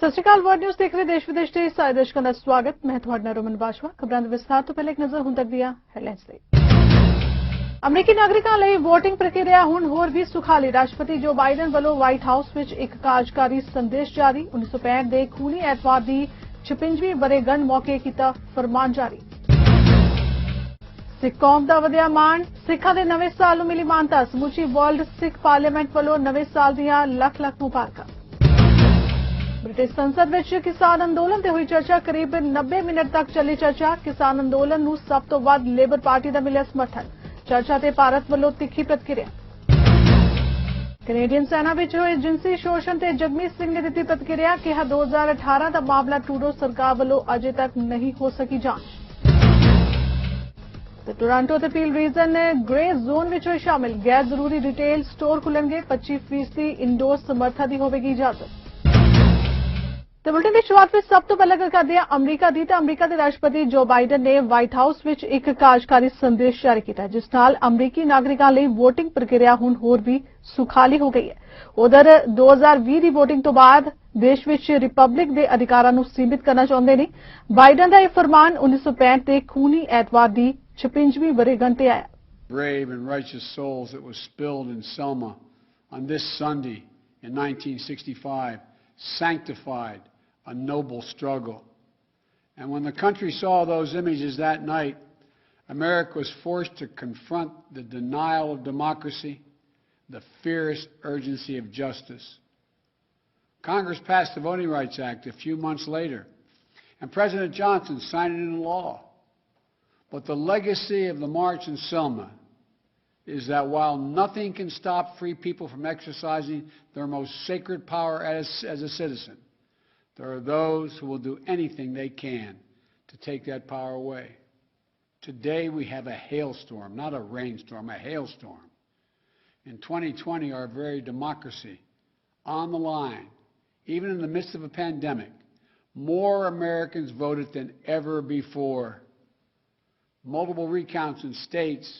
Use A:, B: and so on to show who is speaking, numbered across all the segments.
A: सत श्री अकाल world news देख रहे देश विदेश के सारे दर्शकों का स्वागत। मैं ਤੁਹਾਡਾ ਰਮਨ ਬਾਜਵਾ। ਖਬਰਾਂ ਦੇ ਵਿਸਥਾਰ ਤੋਂ ਪਹਿਲਾਂ ਇੱਕ ਨਜ਼ਰ ਹੁਣ ਤੱਕ ਦੀਆਂ ਹੈਡਲਾਈਨਸ ਤੇ। ਅਮਰੀਕੀ ਨਾਗਰਿਕਾਂ ਲਈ VOTING ਪ੍ਰਕਿਰਿਆ ਹੁਣ ਹੋਰ ਵੀ ਸੁਖਾਲੀ। ਰਾਸ਼ਟਰਪਤੀ ਜੋ ਬਾਈਡਨ ਵੱਲੋਂ ਵਾਈਟ ਹਾਊਸ ਵਿੱਚ ਇੱਕ ਕਾਰਜਕਾਰੀ ਸੰਦੇਸ਼ ਜਾਰੀ। 1965 ਦੇ ਖੂਨੀ ਐਤਵਾਰ ਦੀ 56ਵੀਂ ਵਰ੍ਹੇਗੰਢ ਮੌਕੇ ਕੀਤਾ ਫਰਮਾਨ ਜਾਰੀ। ਸਿੱਖ ਕੌਮ ਦਾ ਵਧਿਆ ਮਾਣ। ਸਿੱਖਾਂ ਦੇ ਨਵੇਂ ਸਾਲ ਨੂੰ ਮਿਲੀ ਮਾਨਤਾ। ਸਮੁੱਚੀ ਵਰਲਡ ਸਿੱਖ ਪਾਰਲੀਮੈਂਟ ਵੱਲੋਂ ਨਵੇਂ ਸਾਲ ਦੀਆਂ ਲੱਖ ਲੱਖ ਮੁਬਾਰਕਾਂ। ब्रिटिश संसद में किसान अंदोलन से हुई चर्चा। करीब 90 मिनट तक चली चर्चा। किसान अंदोलन नूं सब तो वध लेबर पार्टी का मिलिया समर्थन। चर्चा से भारत वालों तिखी प्रतिक्रिया। कैनेडियन सेना में हुए जिनसी शोषण से जगमीत सिंह ने दी प्रतिक्रिया। कहा 2018 का मामला ट्रूडो सरकार वालों अजे तक नहीं हो सकी जांच। टोरंटो ते पील रीजन ग्रे जोन में हुए शामिल। गैर जरूरी रिटेल स्टोर खुलणगे। 25% इंडोर समर्था की होगी इजाजत। तो बुलेटिन की शुरुआत में सब तो पहले कर दिया अमरीका दी। तो अमरीका के राष्ट्रपति जो बाइडन ने व्हाइट हाउस में एक कार्यकारी संदेश जारी किया, जिस नाल अमरीकी नागरिकों लिए वोटिंग प्रक्रिया हुण होर भी सुखाली हो गई है। उधर 2020 की वोटिंग तो बाद देश में रिपब्लिक के अधिकारां नूं सीमित करना चाहते हैं। बाइडन का यह फरमान 1965 के खूनी एतवार की 56वीं वर੍ਹੇਗੰਢ ते आया।
B: Brave and righteous souls that was spilled in Selma on this Sunday in 1965 sanctified a noble struggle. And when the country saw those images that night, America was forced to confront the denial of democracy, the fierce urgency of justice. Congress passed the Voting Rights Act a few months later, and President Johnson signed it into law. But the legacy of the march in Selma is that while nothing can stop free people from exercising their most sacred power as a citizen, there are those who will do anything they can to take that power away. Today we have a hailstorm, not a rainstorm, a hailstorm. In 2020, our very democracy on the line, even in the midst of a pandemic, more Americans voted than ever before. Multiple recounts in states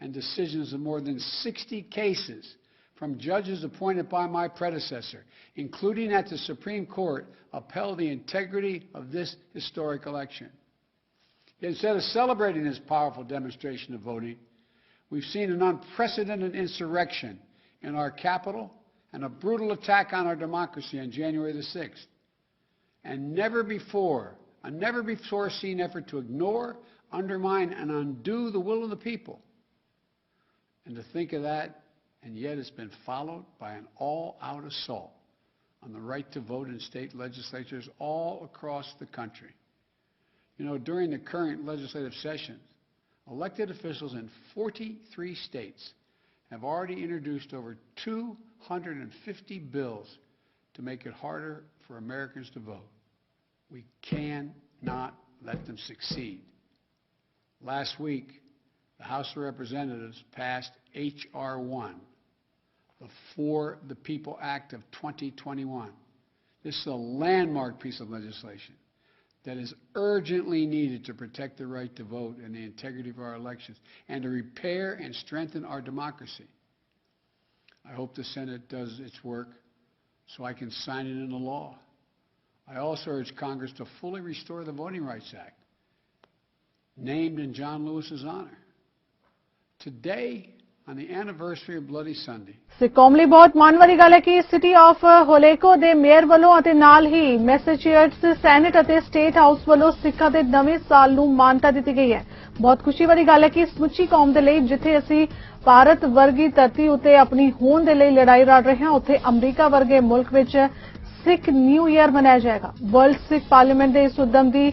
B: and decisions of more than 60 cases from judges appointed by my predecessor, including at the Supreme Court, upheld the integrity of this historic election. Yet instead of celebrating this powerful demonstration of voting, we've seen an unprecedented insurrection in our capital and a brutal attack on our democracy on January the 6th. And a never before seen effort to ignore, undermine, and undo the will of the people. And to think of that, and yet it's been followed by an all-out assault on the right to vote in state legislatures all across the country. You know, during the current legislative sessions, elected officials in 43 states have already introduced over 250 bills to make it harder for Americans to vote. We cannot let them succeed. Last week, the House of Representatives passed H.R. 1, the For the People Act of 2021. This is a landmark piece of legislation that is urgently needed to protect the right to vote and the integrity of our elections and to repair and strengthen our democracy. I hope the Senate does its work so I can sign it into law. I also urge Congress to fully restore the Voting Rights Act, named in John Lewis's honor. Today, on the anniversary of Bloody Sunday,
A: ਸਿੱਖ ਕੌਮ ਲਈ ਬਹੁਤ ਮਾਣ ਵਾਲੀ ਗੱਲ ਹੈ ਕਿ city of ਹੋਲੇਕੋ ਦੇ mayor ਵੱਲੋਂ ਅਤੇ ਨਾਲ ਹੀ ਮੈਸੇਚਿਉਸੇਟਸ ਸੈਨੇਟ ਅਤੇ ਸਟੇਟ ਹਾਊਸ ਵੱਲੋਂ ਸਿੱਖਾਂ ਦੇ ਨਵੇਂ ਸਾਲ ਨੂੰ ਮਾਨਤਾ ਦਿੱਤੀ ਗਈ ਹੈ। ਬਹੁਤ ਖੁਸ਼ੀ ਵਾਲੀ ਗੱਲ ਹੈ ਕਿ ਸਮੁੱਚੀ ਕੌਮ ਦੇ ਲਈ ਜਿੱਥੇ ਅਸੀਂ ਭਾਰਤ ਵਰਗੀ ਧਰਤੀ ਉੱਤੇ ਆਪਣੀ ਹੋਂਦ ਦੇ ਲਈ ਲੜਾਈ ਲੜ ਰਹੇ ਹਾਂ, ਉੱਥੇ ਅਮਰੀਕਾ ਵਰਗੇ ਮੁਲਕ ਵਿੱਚ ਸਿੱਖ ਨਿਊ ਈਅਰ ਮਨਾਇਆ ਜਾਏਗਾ। ਵਰਲਡ ਸਿੱਖ ਪਾਰਲੀਮੈਂਟ ਦੇ ਇਸ ਉਦਮ ਦੀ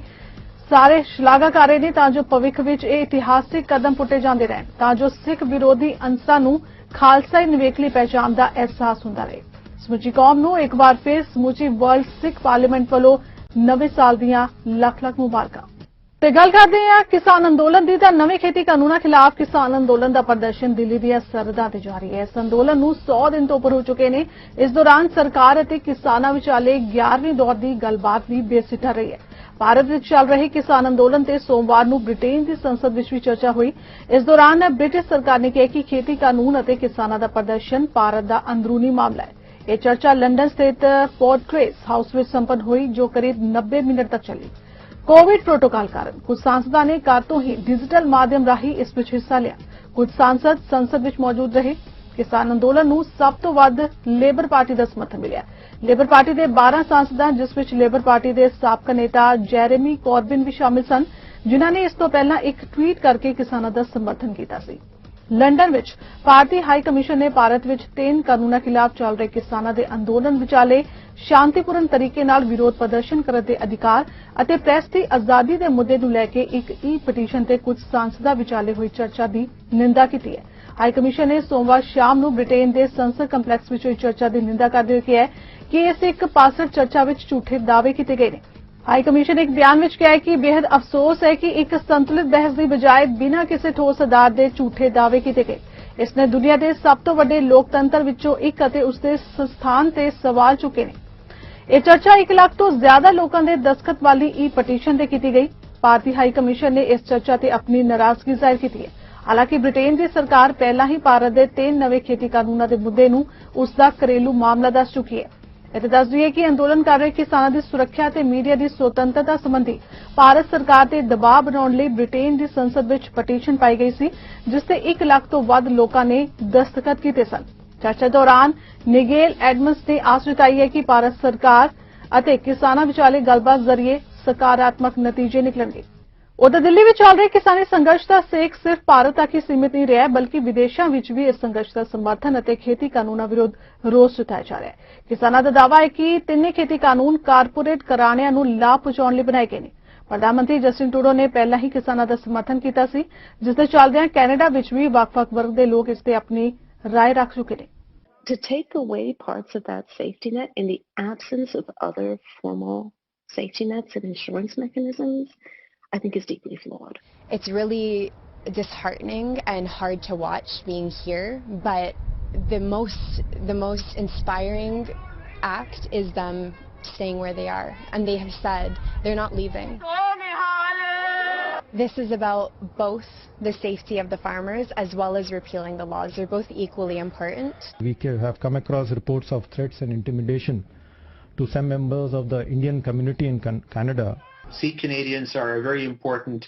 A: ਸਾਰੇ ਸ਼ਲਾਘਾ ਕਰ ਰਹੇ ਨੇ ਤਾਂ ਜੋ ਭਵਿੱਖ ਵਿੱਚ ਇਹ ਇਤਿਹਾਸਿਕ ਕਦਮ ਪੁੱਟੇ ਜਾਂਦੇ ਰਹਿਣ, ਤਾਂ ਜੋ ਸਿੱਖ ਵਿਰੋਧੀ ਅੰਸਾਂ ਨੂੰ ਖਾਲਸਾਈ ਨਿਵੇਕਲੀ ਪਹਿਚਾਣ ਦਾ ਅਹਿਸਾਸ ਹੁੰਦਾ ਰਹੇ। ਸਮੁੱਚੀ ਕੌਮ ਨੂੰ ਇੱਕ ਵਾਰ ਫਿਰ ਸਮੁੱਚੀ ਵਰਲਡ ਸਿੱਖ ਪਾਰਲੀਮੈਂਟ ਵੱਲੋਂ ਨਵੇਂ ਸਾਲ ਦੀਆਂ ਲੱਖ ਲੱਖ ਮੁਬਾਰਕਾਂ। ਤੇ ਗੱਲ ਕਰਦੇ ਹਾਂ ਕਿਸਾਨ ਅੰਦੋਲਨ ਦੀ। ਤਾਂ ਨਵੇਂ ਖੇਤੀ ਕਾਨੂੰਨਾਂ ਖਿਲਾਫ ਕਿਸਾਨ ਅੰਦੋਲਨ ਦਾ ਪ੍ਰਦਰਸ਼ਨ ਦਿੱਲੀ ਦੀਆਂ ਸਰਹੱਦਾਂ ਤੇ ਜਾਰੀ ਹੈ। ਇਸ ਅੰਦੋਲਨ ਨੂੰ 100 ਦਿਨ ਤੋਂ ਉੱਪਰ ਹੋ ਚੁੱਕੇ ਨੇ। ਇਸ ਦੌਰਾਨ ਸਰਕਾਰ ਅਤੇ ਕਿਸਾਨਾਂ ਵਿਚਾਲੇ 11ਵੀਂ ਦੌਰ ਦੀ ਗੱਲਬਾਤ ਵੀ ਬੇਸਿੱਟਾ ਰਹੀ ਹੈ। ਭਾਰਤ ਵਿੱਚ ਚੱਲ ਰਹੇ ਕਿਸਾਨ ਅੰਦੋਲਨ ਤੇ ਸੋਮਵਾਰ ਨੂੰ ਬ੍ਰਿਟੇਨ ਦੀ ਸੰਸਦ ਵਿੱਚ ਵੀ ਚਰਚਾ ਹੋਈ। ਇਸ ਦੌਰਾਨ ਬ੍ਰਿਟਿਸ਼ ਸਰਕਾਰ ਨੇ ਕਿਹਾ ਕਿ ਖੇਤੀ ਕਾਨੂੰਨ ਅਤੇ ਕਿਸਾਨਾਂ ਦਾ ਪ੍ਰਦਰਸ਼ਨ ਭਾਰਤ ਦਾ ਅੰਦਰੂਨੀ ਮਾਮਲਾ ਹੈ। ਇਹ ਚਰਚਾ ਲੰਡਨ ਸਥਿਤ ਪੋਰਟ ਗ੍ਰੇਸ ਹਾਊਸ ਵਿੱਚ ਸੰਪੰਨ ਹੋਈ, ਜੋ ਕਰੀਬ 90 ਮਿੰਟ ਤੱਕ ਚੱਲੀ। ਕੋविड प्रोटोकॉल कारण कुछ सांसदों ने घर तो ही डिजिटल माध्यम राही इस विच हिस्सा लिया। कुछ सांसद संसद विच मौजूद रहे। किसान अंदोलन नूं सब तो वध लेबर पार्टी का समर्थन मिलिया। लेबर पार्टी के 12 सांसदां, जिस विच लेबर पार्टी के साबका नेता जेरेमी कॉर्बिन भी शामिल सन, जिन्हां ने इस तो पहला एक ट्वीट करके किसानों का समर्थन किया सी। लंडन विच भारतीय हाई कमीशन ने भारत विच 3 कानूनों खिलाफ चल रहे किसानों के अंदोलन विचाले शांतिपूर्ण तरीके नाल विरोध प्रदर्शन करने के अधिकार और प्रेस की आजादी के मुद्दे नूं लैके एक ई पटीशन ते कुछ सांसदां विचाले हुई चर्चा की निंदा की है। हाई कमीशन ने सोमवार शाम नूं ब्रिटेन के संसद कंपलैक्स विच हुई चर्चा की निंदा करते हुए कहा कि इस एक पासठ चर्चा विच झूठे दावे किए गए हैं। हाई कमीशन ने एक बयान में कहा कि बेहद अफसोस है कि एक संतुलित बहस की बजाय बिना किसी ठोस आधार के झूठे दावे किए गए। इसने दुनिया के सब तो वड्डे लोकतंत्र विचों एक अते उसके स्थान से सवाल चुके हैं। यह चर्चा 1 लाख तो ज्यादा लोगों के दस्तखत वाली ई पटीशन से की गई। भारतीय हाई कमीशन ने इस चर्चा से अपनी नाराजगी जाहिर की है। हालांकि ब्रिटेन की सरकार पहला ही भारत के 3 नवे खेती कानूनों के मुद्दे नूं उसका घरेलू मामला दस चुकी है। इत्थे दस दईए कि अंदोलन कर रहे किसानों की सुरक्षा ते मीडिया की स्वतंत्रता संबंधी भारत सरकार ते दबाव बनाने लई ब्रिटेन की संसद विच पटीशन पाई गई सी, जिसते 1 लाख तो वध लोगों ने दस्तखत किए सन। चर्चा दौरान निगेल एडमंस ने आस जताई है कि भारत सरकार अते किसानों विचाले गलबात जरिए सकारात्मक नतीजे निकलणगे। उधर दिल्ली में चल रहे किसानी संघर्ष का सेक सिर्फ भारत तक ही सीमित नहीं रहा, बल्कि विदेशों में भी इस संघर्ष का समर्थन और खेती कानूनों विरुद्ध रोष जताया जा रहा है। किसानों का दावा है कि तिन्ने खेती कानून कारपोरेट घराणियां नूं लाभ पहुंचाउण लई बनाए गए हैं। प्रधानमंत्री जस्टिन ट्रूडो ने पहला ही किसानों का समर्थन किया सी, जिसके चलदे कैनेडा विच भी ਵੱਖ-ਵੱਖ वर्ग के लोग इसते अपनी राय रख चुके हैं।
C: To take away parts of that safety net in the absence of other formal safety nets and insurance mechanisms, I think is deeply flawed.
D: It's really disheartening and hard to watch being here, but the most inspiring act is them staying where they are, and they have said they're not leaving. This is about both the safety of the farmers as well as repealing the laws. They're both equally important.
E: We have come across reports of threats and intimidation to some members of the Indian community in Canada.
F: Sikh Canadians are a very important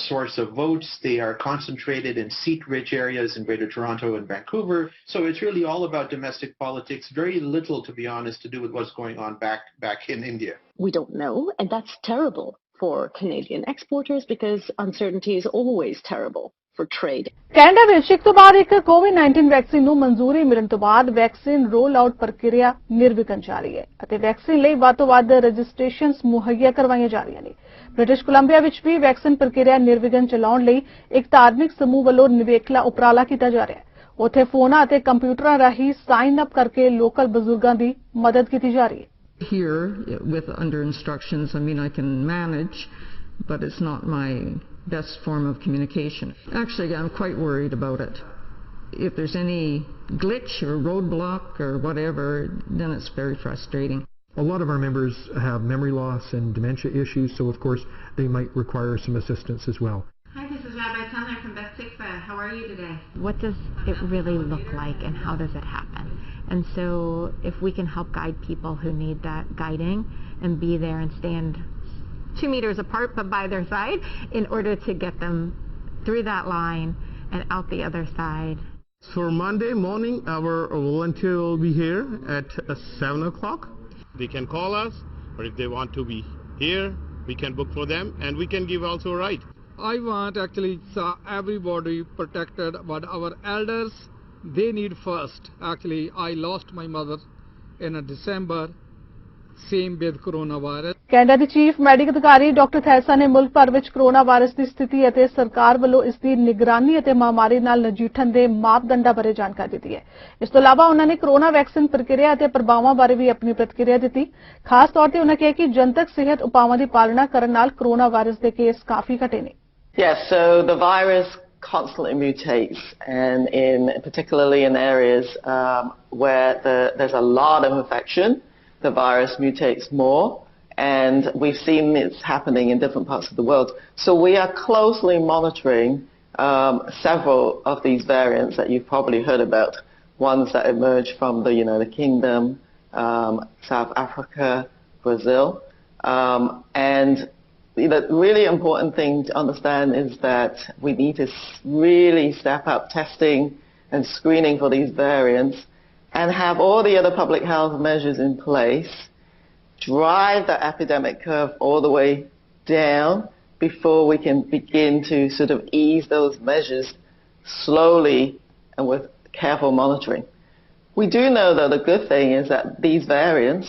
F: source of votes. They are concentrated in seat-rich areas in Greater Toronto and Vancouver. So it's really all about domestic politics. Very little, to be honest, to do with what's going on back in India.
C: We don't know, and that's terrible for Canadian exporters because uncertainty is always terrible for trade.
A: Canada ਵਿੱਚ ਇੱਕ ਤੋਂ ਬਾਅਦ ਇੱਕ ਕੋਵਿਡ-19 vaccine ਨੂੰ ਮਨਜ਼ੂਰੀ ਮਿਲਣ ਤੋਂ ਬਾਅਦ ਵੈਕਸੀਨ ਰੋਲ ਆਊਟ ਪ੍ਰਕਿਰਿਆ ਨਿਰਵਿਘਨ ਜਾਰੀ ਹੈ ਅਤੇ ਵੈਕਸੀਨ ਲਈ ਵੱਧ ਤੋਂ ਵੱਧ ਰਜਿਸਟ੍ਰੇਸ਼ਨਸ ਮੁਹੱਈਆ ਕਰਵਾਈਆਂ ਜਾ ਰਹੀਆਂ ਨੇ। ਬ੍ਰਿਟਿਸ਼ ਕੋਲੰਬੀਆ ਵਿੱਚ ਵੀ ਵੈਕਸੀਨ ਪ੍ਰਕਿਰਿਆ ਨਿਰਵਿਘਨ ਚਲਾਉਣ ਲਈ ਇੱਕ ਧਾਰਮਿਕ ਸਮੂਹ ਵੱਲੋਂ ਨਿਵੇਕਲਾ ਉਪਰਾਲਾ ਕੀਤਾ ਜਾ ਰਿਹਾ ਹੈ। ਉੱਥੇ ਫੋਨਾਂ ਅਤੇ ਕੰਪਿਊਟਰਾਂ ਰਾਹੀਂ ਸਾਈਨ ਅਪ ਕਰਕੇ ਲੋਕਲ ਬਜ਼ੁਰਗਾਂ ਦੀ ਮਦਦ ਕੀਤੀ ਜਾ ਰਹੀ ਹੈ।
G: Here with under instructions, I mean, I can manage, but it's not my best form of communication. Actually, I'm quite worried about it. If there's any glitch or roadblock or whatever, then it's very frustrating.
H: A lot of our members have memory loss and dementia issues, so of course they might require some assistance as well.
I: Hi, this is Rabbi Tanner from Beth Tikva. How are you today?
J: What does it really look like and how does it happen? And so if we can help guide people who need that guiding and be there and stand 2 meters apart but by their side in order to get them through that line and out the other side.
K: For Monday morning, our volunteer will be here at 7 o'clock. They can call us, or if they want to be here, we can book for them and we can give also a ride.
L: I want actually everybody protected, but our elders, they need first. Actually, I lost my mother in December, same with coronavirus.
A: Canada the chief medical ਅਧਿਕਾਰੀ doctor ਥੈਸਾ ਨੇ ਮੁਲਕ ਭਰ ਵਿੱਚ corona virus ਦੀ ਸਥਿਤੀ ਅਤੇ ਸਰਕਾਰ ਵੱਲੋਂ ਇਸ ਦੀ ਨਿਗਰਾਨੀ ਅਤੇ ਮਹਾਮਾਰੀ ਨਾਲ ਨਜਿੱਠਣ ਦੇ ਮਾਪਦੰਡਾਂ ਬਾਰੇ ਜਾਣਕਾਰੀ ਦਿੱਤੀ ਹੈ। ਇਸ ਤੋਂ ਇਲਾਵਾ ਉਹਨਾਂ ਨੇ ਕੋਰੋਨਾ ਵੈਕਸੀਨ ਪ੍ਰਕਿਰਿਆ ਅਤੇ ਪ੍ਰਭਾਵਾਂ ਬਾਰੇ ਵੀ ਆਪਣੀ ਪ੍ਰਤੀਕਿਰਿਆ ਦਿੱਤੀ। ਖਾਸ ਤੌਰ ਤੇ ਉਹਨਾਂ ਕਿਹਾ ਕਿ ਜਨਤਕ ਸਿਹਤ ਉਪਾਵਾਂ ਦੀ ਪਾਲਣਾ ਕਰਨ ਨਾਲ ਕੋਰੋਨਾ ਵਾਇਰਸ ਦੇ ਕੇਸ ਕਾਫੀ ਘਟੇ ਨੇ।
M: Yes, so the virus constantly mutates, and particularly in areas where there's a lot of infection, the virus mutates more, and we've seen it's happening in different parts of the world. So we are closely monitoring several of these variants that you've probably heard about, ones that emerged from the United Kingdom, South Africa, Brazil. And the really important thing to understand is that we need to really step up testing and screening for these variants and have all the other public health measures in place, drive the epidemic curve all the way down before we can begin to sort of ease those measures slowly and with careful monitoring. We do know, though, the good thing is that these variants,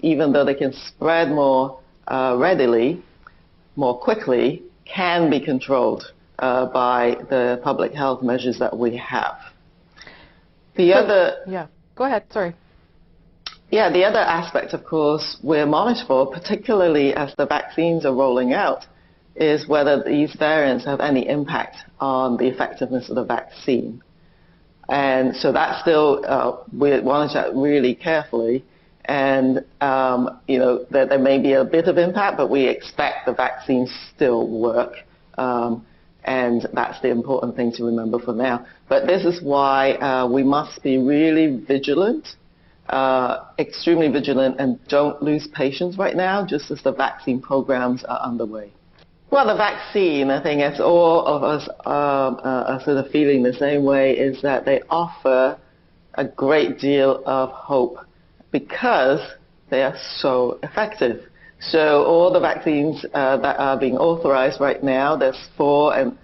M: even though they can spread more readily, more quickly, can be controlled by the public health measures that we have.
A: Yeah, go ahead, sorry.
M: Yeah, the other aspect, of course, we're monitored for, particularly as the vaccines are rolling out, is whether these variants have any impact on the effectiveness of the vaccine. And so that's still, we monitor that really carefully. And, you know, there may be a bit of impact, but we expect the vaccines still work. And that's the important thing to remember for now. But this is why we must be really vigilant, extremely vigilant, and don't lose patience right now, just as the vaccine programs are underway. Well, the vaccine, I think as all of us are sort of feeling the same way, is that they offer a great deal of hope because they are so effective. So all the vaccines that are being authorized right now, there's 4 and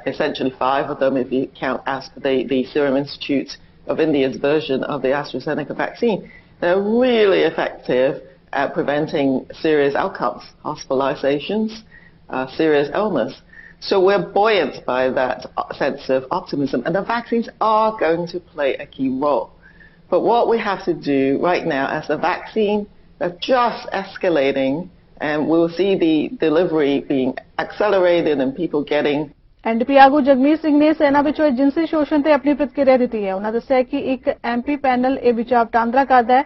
M: essentially 5 of them if you count the Serum Institute of India's version of the AstraZeneca vaccine. They're really effective at preventing serious outcomes, hospitalizations, serious illness. So we're buoyant by that sense of optimism, and the vaccines are going to play a key role. But what we have to do right now, as the vaccine are just escalating, and we'll see the delivery being accelerated and people getting.
A: NDP ਆਗੂ ਜਗਮੀਤ ਸਿੰਘ ਨੇ ਸੈਨਾ ਵਿੱਚੋਂ ਜਿਨਸੀ ਸ਼ੋਸ਼ਣ ਤੇ ਆਪਣੀ ਪ੍ਰਤੀਕਿਰਿਆ ਦਿੱਤੀ ਹੈ। ਉਹਨਾਂ ਦੱਸਿਆ ਕਿ ਇੱਕ ਐਮਪੀ ਪੈਨਲ ਇਹ ਵਿਚਾਰ ਵਟਾਂਦਰਾ ਕਰਦਾ ਹੈ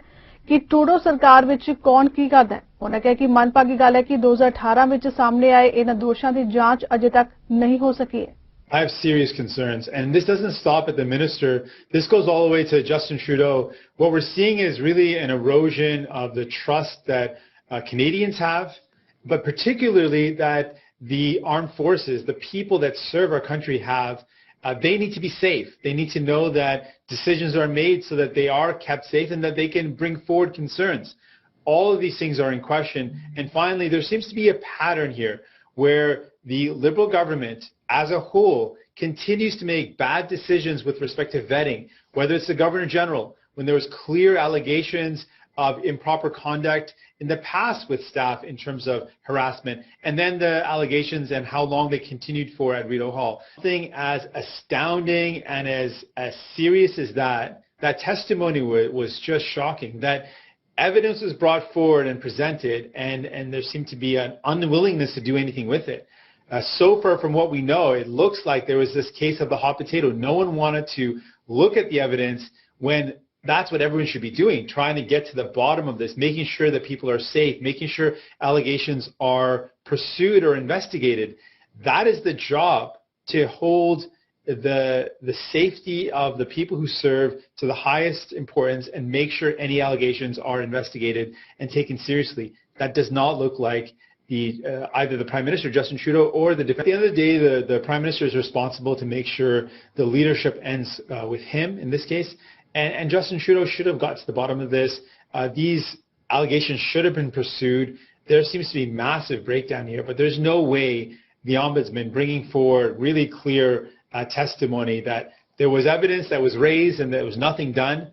A: ਕਿ ਟਰੂਡੋ ਸਰਕਾਰ ਵਿੱਚ ਕੌਣ ਕੀ ਕਰਦਾ ਹੈ। ਉਹਨਾਂ ਕਿਹਾ ਕਿ ਮਨਭਾਗੀ ਗੱਲ ਹੈ ਕਿ 2018 ਵਿੱਚ ਸਾਹਮਣੇ ਆਏ ਇਹਨਾਂ ਦੋਸ਼ਾਂ ਦੀ ਜਾਂਚ ਅਜੇ ਤੱਕ ਨਹੀਂ ਹੋ ਸਕੀ ਹੈ।
N: I have serious concerns, and this doesn't stop at the minister. This goes all the way to Justin Trudeau. What we're seeing is really an erosion of the trust that Canadians have, but particularly that the armed forces, the people that serve our country have, they need to be safe. They need to know that decisions are made so that they are kept safe and that they can bring forward concerns. All of these things are in question. And finally, there seems to be a pattern here where the Liberal government as a whole continues to make bad decisions with respect to vetting, whether it's the Governor General, when there was clear allegations of improper conduct in the past with staff in terms of harassment, and then the allegations and how long they continued for at Rideau Hall. Something as astounding and as serious as that testimony was just shocking. That evidence was brought forward and presented, and there seemed to be an unwillingness to do anything with it. So far from what we know, it looks like there was this case of the hot potato. No one wanted to look at the evidence when that's what everyone should be doing, trying to get to the bottom of this, making sure that people are safe, making sure allegations are pursued or investigated. That is the job, to hold the safety of the people who serve to the highest importance and make sure any allegations are investigated and taken seriously. That does not look like either the Prime Minister, Justin Trudeau, or the defense. At the end of the day, the Prime Minister is responsible to make sure the leadership ends with him in this case. And Justin Trudeau should have got to the bottom of this. These allegations should have been pursued. There seems to be massive breakdown here, but there's no way the Ombudsman bringing forward really clear testimony that there was evidence that was raised and there was nothing done.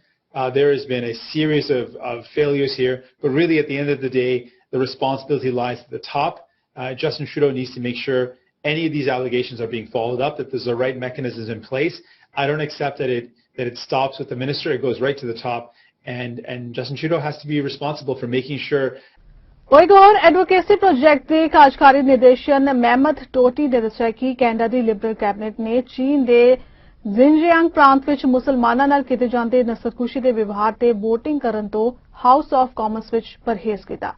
N: There has been a series of failures here, but really at the end of the day, the responsibility lies at the top. Justin Trudeau needs to make sure any of these allegations are being followed up, that there's the right mechanisms in place. I don't accept that it stops with the minister. It goes right to the top, and Justin Trudeau has to be responsible for making sure.
A: एक और advocacy project के कार्यकारी निदेशक महमद टोटी ने दस्सिया कि Canada दी liberal cabinet ने चीन दे जिनजियांग प्रांत विच मुसलमानां नाल कीते जांदे नस्लकुशी दे विवहार ते वोटिंग करन तो हाउस ऑफ कॉमन्स विच परहेज कीता।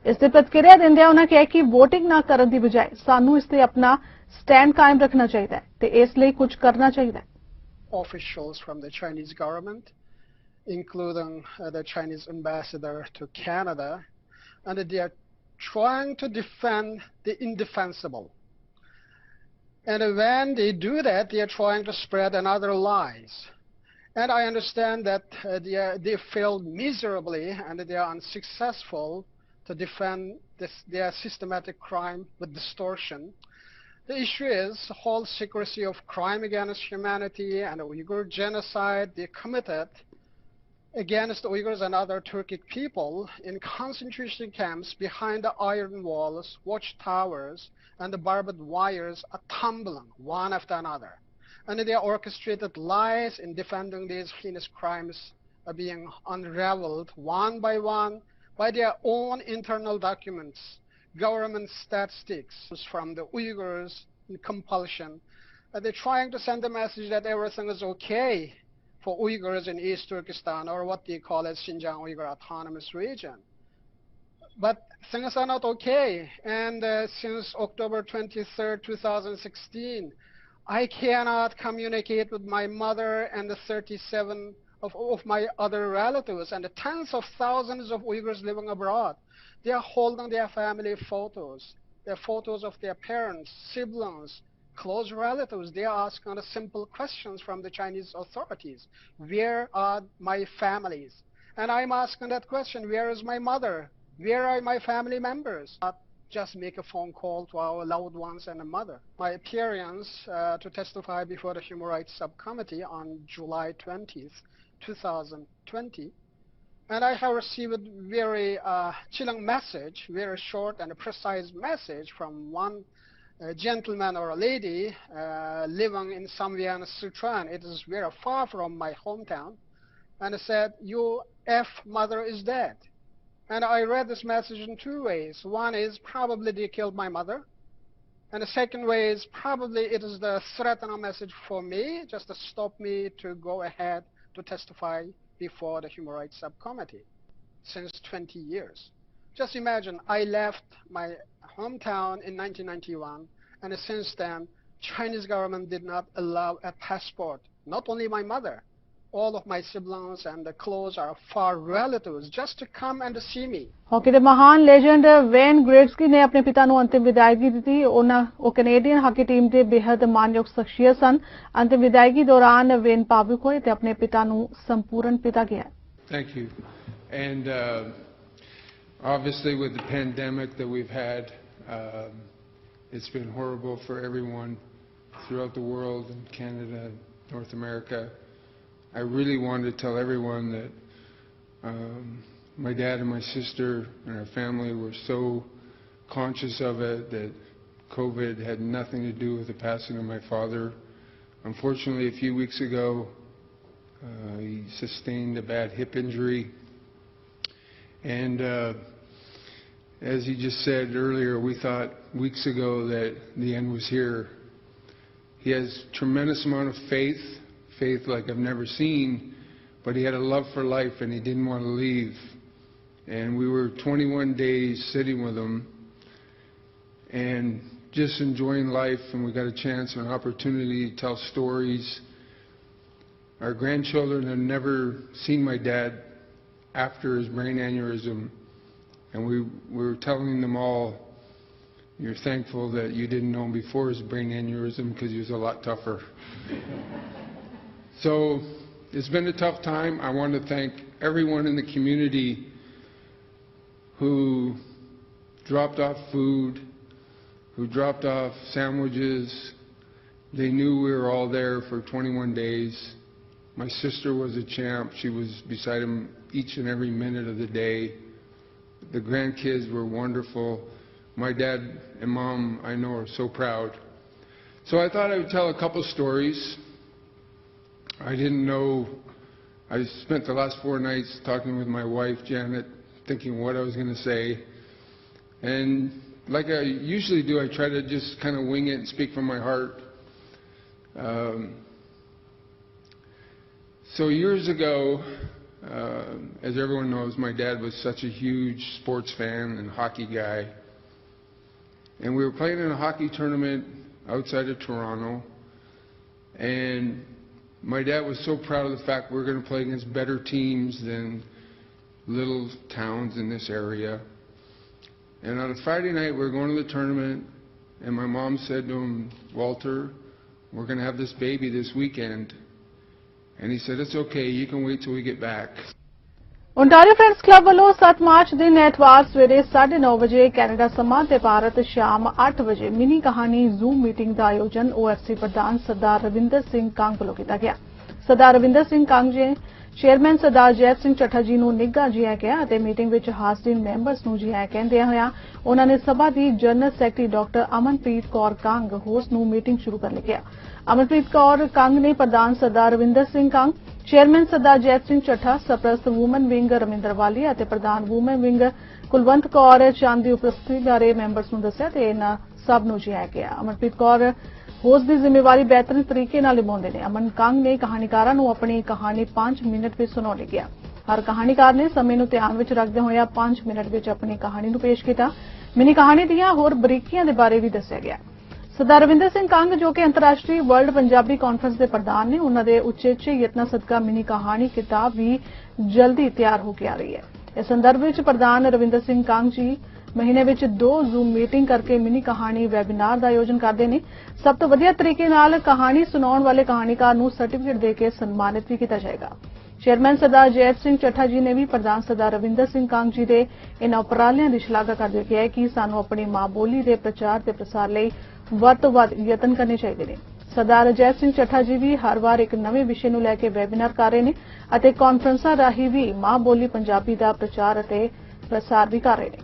A: इस ते प्रतिक्रिया दिंदे उन्हां कहा कि वोटिंग ना करन दी बजाय सानू इस ते अपना स्टैंड कायम रखना चाहिए ते इस लई कुछ करना चाहिए।
O: officials from the Chinese government, including the Chinese ambassador to Canada, and they are trying to defend the indefensible. And when they do that, they are trying to spread another lies. And I understand that they failed miserably and they are unsuccessful to defend their systematic crime with distortion. The issue is the whole secrecy of crime against humanity and the Uyghur genocide they committed against the Uyghurs and other Turkic people in concentration camps behind the iron walls, watchtowers, and the barbed wires are tumbling one after another. And their orchestrated lies in defending these heinous crimes are being unraveled one by their own internal documents, government statistics from the Uyghurs in compulsion. They're trying to send a message that everything is okay for Uyghurs in East Turkestan, or what they call as Xinjiang Uyghur Autonomous Region. But things are not okay. And since October 23rd, 2016, I cannot communicate with my mother and the 37 of my other relatives and the tens of thousands of Uyghurs living abroad. They are holding their family photos, their photos of their parents, siblings, close relatives. They are asking the simple questions from the Chinese authorities. Where are my families? And I'm asking that question, where is my mother? Where are my family members? Not just make a phone call to our loved ones and a mother. My appearance to testify before the Human Rights Subcommittee on July 20th, 2020, and I have received a very chilling message, very short and a precise message from one gentleman or a lady living in somewhere in Sichuan. It is very far from my hometown. And it said, "Your mother is dead." And I read this message in two ways. One is probably they killed my mother. And the second way is probably it is the threatening message for me, just to stop me to go ahead to testify before the Human Rights Subcommittee since 20 years. Just imagine, I left my hometown in 1991, and since then, Chinese government did not allow a passport. Not only my mother, all of my siblings and the close are far relatives, just to come and see me.
A: Hockey ਦੇ ਮਹਾਨ legend vein ਗ੍ਰੇਟਸਕੀ ਨੇ ਆਪਣੇ ਪਿਤਾ ਨੂੰ ਅੰਤਿਮ ਵਿਦਾਇਗੀ ਦਿੱਤੀ। ਉਹ ਕੈਨੇਡੀਅਨ ਹਾਕੀ ਟੀਮ ਦੇ ਬੇहद ਮਾਨਯੋਗ ਸ਼ਖਸੀਅਤ ਸਨ। ਅੰਤਿਮ ਵਿਦਾਇਗੀ ਦੌਰਾਨ ਵੇਨ ਭਾਵੁਕ ਹੋਏ ਤੇ ਆਪਣੇ ਪਿਤਾ ਨੂੰ ਸੰਪੂਰਨ ਪਿਤਾ ਕਿਹਾ।
P: Thank you. And obviously with the pandemic that we've had, it's been horrible for everyone throughout the world, in Canada, North America. I really wanted to tell everyone that my dad and my sister and our family were so conscious of it, that COVID had nothing to do with the passing of my father. Unfortunately, a few weeks ago, he sustained a bad hip injury. And as he just said earlier, we thought weeks ago that the end was here. He has tremendous amount of faith like I've never seen, but he had a love for life and he didn't want to leave. And we were 21 days sitting with him and just enjoying life, and we got a chance and an opportunity to tell stories. Our grandchildren have never seen my dad after his brain aneurysm, and we were telling them all, you're thankful that you didn't know him before his brain aneurysm because he was a lot tougher. So it's been a tough time. I want to thank everyone in the community who dropped off food, who dropped off sandwiches. They knew we were all there for 21 days. My sister was a champ. She was beside him each and every minute of the day. The grandkids were wonderful. My dad and mom, I know, are so proud. So I thought I would tell a couple stories. I didn't know. I spent the last 4 nights talking with my wife, Janet, thinking what I was going to say. And like I usually do, I try to just kind of wing it and speak from my heart. So years ago, as everyone knows, my dad was such a huge sports fan and hockey guy. And we were playing in a hockey tournament outside of Toronto. And My dad was so proud of the fact we're going to play against better teams than little towns in this area. And on a Friday night, we were going to the tournament, and my mom said to him, Walter, we're going to have this baby this weekend. And he said, it's okay, you can wait till we get back.
A: Ontario friends club वालों 7 मार्च दिन एतवार सवेरे 9:30 बजे Canada समा ते भारत शाम 8 बजे mini कहानी जूम मीटिंग का आयोजन OFC प्रधान सरदार रविंदर सिंह कांग वालों किया गया। सरदार रविंदर सिंह कांग जी चेयरमैन सरदार जैत सिंह चट्ठा जी नूं निघा जी आया गया ते मीटिंग विच हाज़रीन मैंबर्स नूं जी आया कहंदे होया उन्हां ने सभा दी general secretary doctor Amanpreet Kaur Kang host नूं मीटिंग शुरू कर लिया। अमनप्रीत कौर कांग ने प्रधान सरदार रविंदर सिंह कांग चेयरमैन सरदार जैत सिंह चट्ठा सरप्रस्त वूमन विंग रमिंदर वाली और प्रधान वूमन विंग कुलवंत कौर चंद की उपस्थिति बारे मैंबर्स नूं दस्सिया ते इन्हां सब नूं जी आया गया। अमनप्रीत कौर होस्ट की जिम्मेवारी बेहतरीन तरीके नाल निभाउंदे ने। अमन कांग ने कहानीकारां नूं अपनी कहानी 5 मिनट में सुणाउणी गया। हर कहानीकार ने समय नूं ध्यान विच रखदे होया 5 मिनट विच अपनी कहानी नूं पेश कीता। मिनी कहानी दीआं होर बरीकियां दे बारे भी दस्सिया गया। सरदार रविंदर सिंह कांग जो कि अंतर्राष्ट्रीय वर्ल्ड पंजाबी कॉन्फ्रेंस के प्रधान ने उन्हां दे उचेचे यत्नां सदका मिनी कहानी किताब भी जल्दी तैयार होकर आ रही है। इस संदर्भ में प्रधान रविंदर सिंह कांग जी महीने में 2 जूम मीटिंग करके मिनी कहानी वैबीनार का आयोजन करते हैं। सब तो वधिया तरीके नाल कहानी सुनाउण वाले कहानीकार नूं सर्टिफिकेट देके सम्मानित भी किया जाएगा। चेयरमैन सरदार जैत सिंह चट्ठा जी ने भी प्रधान सरदार रविंदर सिंह कांग जी के इन्हां उपरालियां दी शलाघा करदे कहा कि सानूं अपनी मां बोली के प्रचार ते प्रसार लई ਵੱਧ ਤੋਂ ਵੱਧ ਯਤਨ ਕਰਨੇ ਚਾਹੀਦੇ ਨੇ। ਸਰਦਾਰ ਜੈਤ ਸਿੰਘ ਚੱਠਾ ਜੀ ਵੀ ਹਰ ਵਾਰ ਇੱਕ ਨਵੇਂ ਵਿਸ਼ੇ ਨੂੰ ਲੈ ਕੇ ਵੈਬੀਨਾਰ ਕਰ ਰਹੇ ਨੇ ਅਤੇ ਕਾਨਫਰੰਸਾਂ ਰਾਹੀਂ ਵੀ ਮਾਂ ਬੋਲੀ ਪੰਜਾਬੀ ਦਾ ਪ੍ਰਚਾਰ ਅਤੇ ਪ੍ਰਸਾਰ ਵੀ ਕਰ ਰਹੇ ਨੇ।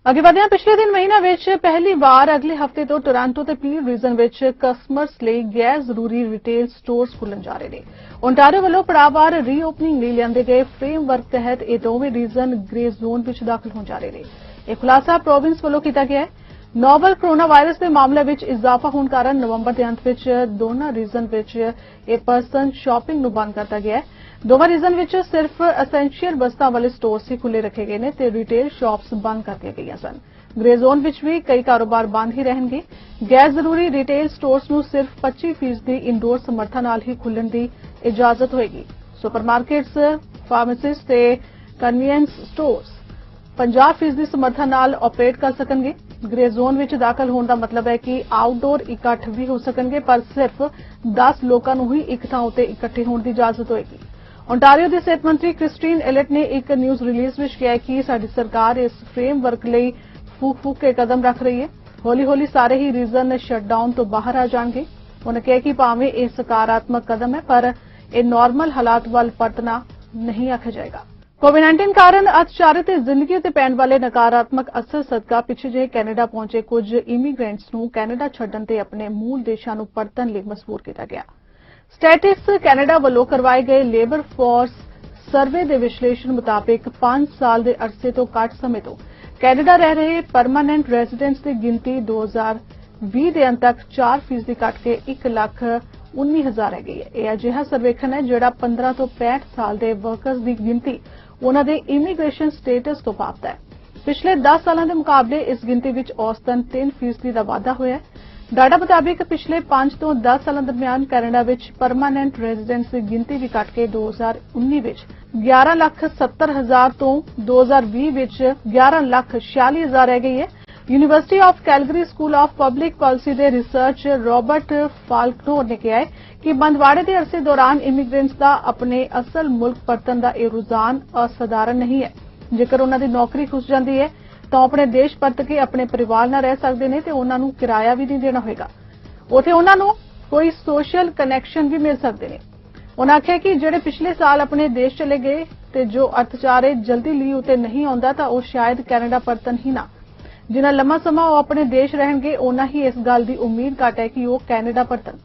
A: ਅੱਗੇ ਵਧਦੇ ਹਾਂ। ਪਿਛਲੇ ਦਿਨ ਮਹੀਨਾ ਵਿੱਚ ਪਹਿਲੀ ਵਾਰ ਅਗਲੇ ਹਫ਼ਤੇ ਤੋਂ ਟੋਰਾਂਟੋ ਤੇ ਪੀਲ ਰੀਜਨ ਵਿੱਚ ਕਸਟਮਰਸ ਲਈ ਗੈਰ ਜ਼ਰੂਰੀ ਰਿਟੇਲ ਸਟੋਰਸ ਖੁੱਲ੍ਹਣ ਜਾ ਰਹੇ ਨੇ। ਓਨਟਾਰੀਓ ਵੱਲੋਂ ਪੜਾਅਵਾਰ ਰੀਓਪਨਿੰਗ ਲਈ ਲਿਆਂਦੇ ਗਏ ਫਰੇਮਵਰਕ ਤਹਿਤ ਇਹ ਦੋਵੇਂ ਰੀਜਨ ਗ੍ਰੇ ਜ਼ੋਨ ਵਿੱਚ ਦਾਖਲ ਹੋਣ ਜਾ ਰਹੇ ਨੇ। ਇਹ ਖੁਲਾਸਾ ਪ੍ਰੋਵਿੰਸ ਵੱਲੋਂ ਕੀਤਾ ਗਿਆ ਹੈ। नोवल कोरोना वायरस के मामले में इजाफा होने कारण नवंबर के अंत में दोनों रीजन में पर्सन शॉपिंग नूं बंद करता गया है। दोवां रीजन में सिर्फ एसेंशियल वस्तां वाले स्टोर्स ही खुले रखे गए हैं ते रिटेल शॉप्स बंद कर दी गई सन। ग्रे जोन में भी कई कारोबार बंद ही रहणगे। गैर जरूरी रिटेल स्टोर्स नूं सिर्फ 25% इंडोर समर्थन नाल ही खुलण दी इजाजत होएगी। सुपरमार्केट्स, फार्मेसिस्ट ते कन्वीनियंस स्टोर्स 50% समर्थन नाल ऑपरेट कर सकणगे। ग्रे जोन में दाखिल होने का मतलब है कि आउटडोर इकट्ठ भी हो सकेंगे पर सिर्फ 10 लोगों को ही एक थां उत्ते इकट्ठे होने की इजाजत होगी। ओंटारियो के सेहत मंत्री क्रिस्टीन एलेट ने एक न्यूज़ रिलीज में कहा कि साडी सरकार इस फ्रेमवर्क लई फूक के कदम रख रही है। हौली हौली सारे ही रीजन शटडाउन तो बाहर आ जाएंगे। उन्होंने कहा कि भावें यह सकारात्मक कदम है पर यह नॉर्मल हालात वाल परतना नहीं आखा जाएगा। कोविड-19 कारण अत्याचारित जिंदगी ते पैण वाले नकारात्मक असर सदका पिछे जे कैनेडा पहुंचे कुछ इमीग्रेंट्स नूं कैनेडा छड्डण ते अपने मूल देशां नूं परतण लई मजबूर किया गया। स्टैटिस्टिक्स कैनेडा ਵੱਲੋਂ करवाए गए लेबर फोर्स सर्वे के विश्लेषण मुताबिक 5 साल के अरसे तो घट समय तो कैनेडा रह रहे परमानेंट रेजिडेंट्स की गिनती 2020 के अंत तक 4% घट के 1,19,000 रह गई है। यह अजिहा सर्वेखण है जिहड़ा 15 तो 65 साल के वर्कर्स की गिनती उन्हां दे इमीग्रेशन स्टेटस तो भापदा है। पिछले 10 सालों के मुकाबले इस गिनती में औसतन 3% का वाधा होया है। डाटा मुताबिक पिछले 5 तो 10 सालों दरमियान कैनेडा में परमानेंट रेजिडेंट्स की गिनती भी घट के 2019 में 11,70,000 तो 2020 में 11,46,000 रह गई है। University of Calgary school of public policy के रिसर्च रॉबर्ट फाल्कनोर ने कहा है कि बंदवाड़े के अरसे दौरान इमीग्रेंट्स का अपने असल मुल्क परतन का यह रुझान असाधारण नहीं है। जेकर उन्होंने नौकरी खुस जाती है तो अपने देश परत के अपने परिवार नाल रह सकते हैं तो उन्होंने किराया भी नहीं देना होगा। उत्थे उन्होंने कोई सोशल कनैक्शन भी मिल सकते हैं। उन्होंने आख्या कि जिहड़े पिछले साल अपने देश चले गए तो जो अत्याचार जल्दी लीव उत्ते नहीं आउंदा तां ओह शायद कैनेडा परतन ही ना। जिन्ना लंबा समा वो अपने देश रहणगे उन्ना ही इस गल की उम्मीद घट है कि वो कैनेडा परतन।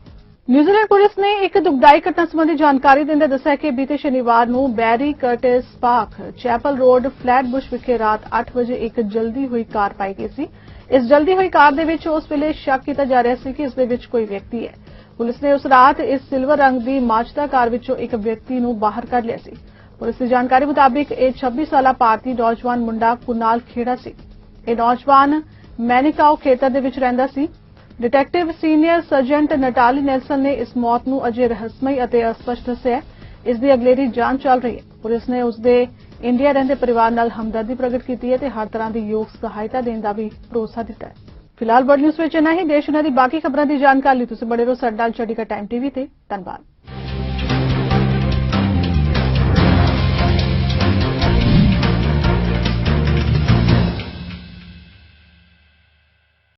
A: न्यूजीलैंड पुलिस ने एक दुखदाई घटना संबंधी जानकारी देंदे दस्सिया कि बीते शनिवार नूं बैरी कर्टिस पार्क चैपल रोड फ्लैटबुश विखे रात 8 बजे एक जल्दी हुई कार पाई गई सी। इस जल्दी हुई कार दे विच उस वेले शक किया जा रहा सी कि इस दे विच कोई व्यक्ति है। पुलिस ने उस रात इस सिल्वर रंग की माजदा कार विचों एक व्यक्ति नूं बाहर कढ लिया सी। पुलिस की जानकारी मुताबिक यह 26 साला भारतीय नौजवान मुंडा कुनाल खेड़ा सी। यह नौजवान मैनिकाओ खेतर दे विच रहिंदा सी। Detective senior sergeant Natalie Nelson ने इस मौत ਨੂੰ ਅਜੇ ਰਹੱਸਮਈ ਅਤੇ ਅਸਪਸ਼ਟ ਦੱਸਿਆ। ਇਸ ਦੀ ਅਗਲੇਰੀ ਜਾਂਚ ਚੱਲ ਰਹੀ ਹੈ। ਪੁਲਿਸ ਨੇ ਉਸ ਦੇ ਇੰਡੀਆ ਰਹਿੰਦੇ ਪਰਿਵਾਰ ਨਾਲ ਹਮਦਰਦੀ ਪ੍ਰਗਟ ਕੀਤੀ ਹੈ ਤੇ ਹਰ ਤਰ੍ਹਾਂ ਦੀ ਯੋਗ ਸਹਾਇਤਾ ਦੇਣ ਦਾ ਵੀ ਭਰੋਸਾ ਦਿੱਤਾ ਹੈ। ਫਿਲਹਾਲ ਵਰਲਡ ਨਿਊਜ਼ ਵਿੱਚ ਇੰਨਾ ਹੀ। ਦੇਸ਼ ਦੁਨੀਆ ਦੀ ਬਾਕੀ ਖਬਰਾਂ ਦੀ ਜਾਣਕਾਰੀ ਲਈ ਤੁਸੀਂ ਬਣੇ ਰਹੋ ਸਾਡੇ ਨਾਲ ਚੜ੍ਹਦੀਕਲਾ ਟਾਈਮ ਟੀਵੀ ਤੇ। ਧੰਨਵਾਦ।